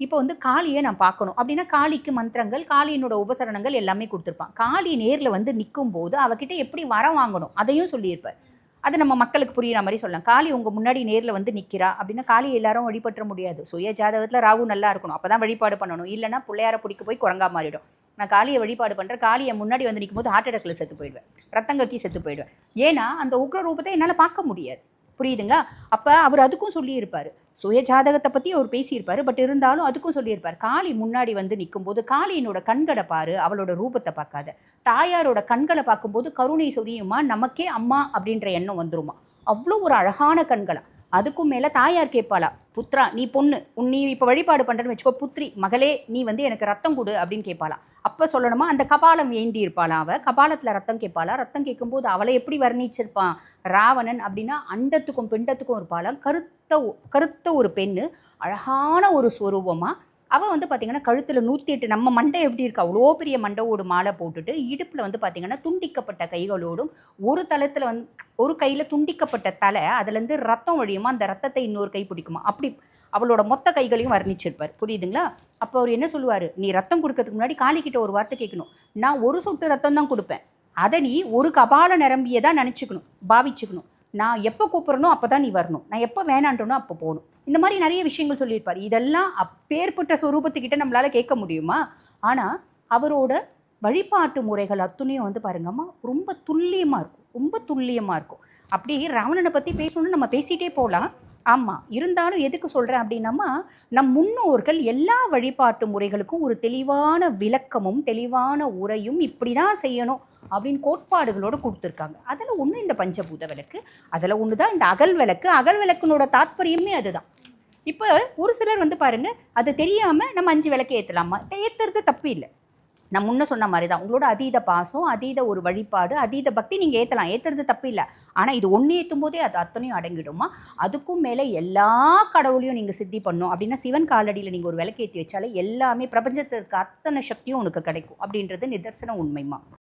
இப்போ வந்து காளியை நான் பார்க்கணும் அப்படின்னா காளிக்கு மந்திரங்கள், காளியினோட உபசரணங்கள் எல்லாமே கொடுத்துருப்பான். காளி நேரில் வந்து நிற்கும் போது அவகிட்ட எப்படி வரம் வாங்கணும் அதையும் சொல்லியிருப்பார். அது நம்ம மக்களுக்கு புரியுற மாதிரி சொல்லலாம். காளி உங்கள் முன்னாடி நேரில் வந்து நிற்கிறா அப்படின்னா காளியை எல்லாரும் வழிபற்ற முடியாது. சுய ஜாதகத்தில் ராகு நல்லா இருக்கணும், அப்போ தான் வழிபாடு பண்ணணும். இல்லைன்னா பிள்ளையார பிடிக்க போய் குரங்கா மாறிடும். நான் காளியை வழிபாடு பண்ணுறேன், காளியை முன்னாடி வந்து நிற்கும் போது ஹார்ட் அட்டாக்ல செத்து போயிடுவேன், ரத்தம் கக்கி செத்து போயிடுவேன். ஏன்னா அந்த உக்ர ரூபத்தை என்னால் பார்க்க முடியாது. புரியுதுங்களா? அப்போ அவர் அதுக்கும் சொல்லியிருப்பார். சுய ஜாதகத்தை பற்றி அவர் பேசியிருப்பார். பட் இருந்தாலும் அதுக்கும் சொல்லியிருப்பார். காளி முன்னாடி வந்து நிற்கும்போது காளியினோட கண்களை பாரு, அவளோட ரூபத்தை பார்க்காத. தாயாரோட கண்களை பார்க்கும்போது கருணை சொரியுமா, நமக்கே அம்மா அப்படின்ற எண்ணம் வந்துருமா. அவ்வளோ ஒரு அழகான கண்களா. அதுக்கும் மேலே தாயார் கேட்பாளா, புத்ரா நீ பொண்ணு, நீ இப்போ வழிபாடு பண்ணுறேன்னு வச்சுக்கோ, புத்ரி மகளே நீ வந்து எனக்கு ரத்தம் கொடு அப்படின்னு கேட்பாளா. அப்போ சொல்லணுமா, அந்த கபாலம் ஏந்தி இருப்பாளா, அவள் கபாலத்தில் ரத்தம் கேட்பாளா. ரத்தம் கேட்கும்போது அவளை எப்படி வர்ணிச்சிருப்பான் ராவணன் அப்படின்னா அண்டத்துக்கும் பிண்டத்துக்கும் இருப்பாளாம். கருத்த ஒரு பெண்ணு, அழகான ஒரு ஸ்வரூபமாக. அவள் வந்து பார்த்திங்கன்னா கழுத்தில் 108 நம்ம மண்டை எப்படி இருக்கா அவ்வளோ பெரிய மண்டையோடு மாலை போட்டுட்டு, இடுப்பில் வந்து பார்த்திங்கன்னா துண்டிக்கப்பட்ட கைகளோடும், ஒரு தளத்தில் வந்து ஒரு கையில் துண்டிக்கப்பட்ட தலை, அதுலேருந்து ரத்தம் வழியுமா, அந்த ரத்தத்தை இன்னொரு கை பிடிக்குமா, அப்படி அவளோட மொத்த கைகளையும் வர்ணிச்சிருப்பார். புரியுதுங்களா? அப்போ அவர் என்ன சொல்லுவார், நீ ரத்தம் கொடுக்கறதுக்கு முன்னாடி காளிக்கிட்ட ஒரு வார்த்தை கேட்கணும். நான் ஒரு சொட்டு ரத்தம் தான் கொடுப்பேன், அதை நீ ஒரு கபால நிரம்பியதான் நினச்சிக்கணும், பாவிச்சுக்கணும். நான் எப்போ கூப்பிட்றனோ அப்போ தான் நீ வரணும், நான் எப்போ வேணான்றனோ அப்போ போகணும். இந்த மாதிரி நிறைய விஷயங்கள் சொல்லியிருப்பார். இதெல்லாம் அப்பேற்பட்ட ஸ்வரூபத்துக்கிட்ட நம்மளால் கேட்க முடியுமா? ஆனால் அவரோட வழிபாட்டு முறைகள் அத்துணையும் வந்து பாருங்கம்மா ரொம்ப துல்லியமாக இருக்கும், ரொம்ப துல்லியமாக இருக்கும். அப்படி ராவணனை பற்றி பேசணும்னு நம்ம பேசிகிட்டே போகலாம். ஆமாம், இருந்தாலும் எதுக்கு சொல்கிறேன் அப்படின்னம்மா, நம் முன்னோர்கள் எல்லா வழிபாட்டு முறைகளுக்கும் ஒரு தெளிவான விளக்கமும் தெளிவான உரையும் இப்படி தான் செய்யணும் அப்படின்னு கோட்பாடுகளோடு கொடுத்துருக்காங்க. அதில் ஒன்று இந்த பஞ்சபூத விளக்கு, அதில் ஒன்று தான் இந்த அகல் விளக்கு. அகல் விளக்குனோட தாத்பரியமே அதுதான். இப்போ ஒரு சிலர் வந்து பாருங்கள், அது தெரியாமல் நம்ம 5 விளக்கு ஏற்றலாமா, ஏற்றுறது தப்பு இல்லை. நான் முன்ன சொன்ன மாதிரி தான், உங்களோட அதீத பாசம், அதீத ஒரு வழிபாடு, அதீத பக்தி நீங்கள் ஏற்றலாம், ஏற்றுறது தப்பு இல்லை. ஆனால் இது ஒன்று ஏற்றும் போதே அது அத்தனையும் அடங்கிடுமா. அதுக்கும் மேலே எல்லா கடவுளையும் நீங்கள் சித்தி பண்ணணும் அப்படின்னா சிவன் காலடியில் நீங்கள் ஒரு விளக்கு ஏற்றி வச்சாலே எல்லாமே பிரபஞ்சத்தில் இருக்க அத்தனை சக்தியும் உனக்கு கிடைக்கும் அப்படின்றது நிதர்சன உண்மைமா.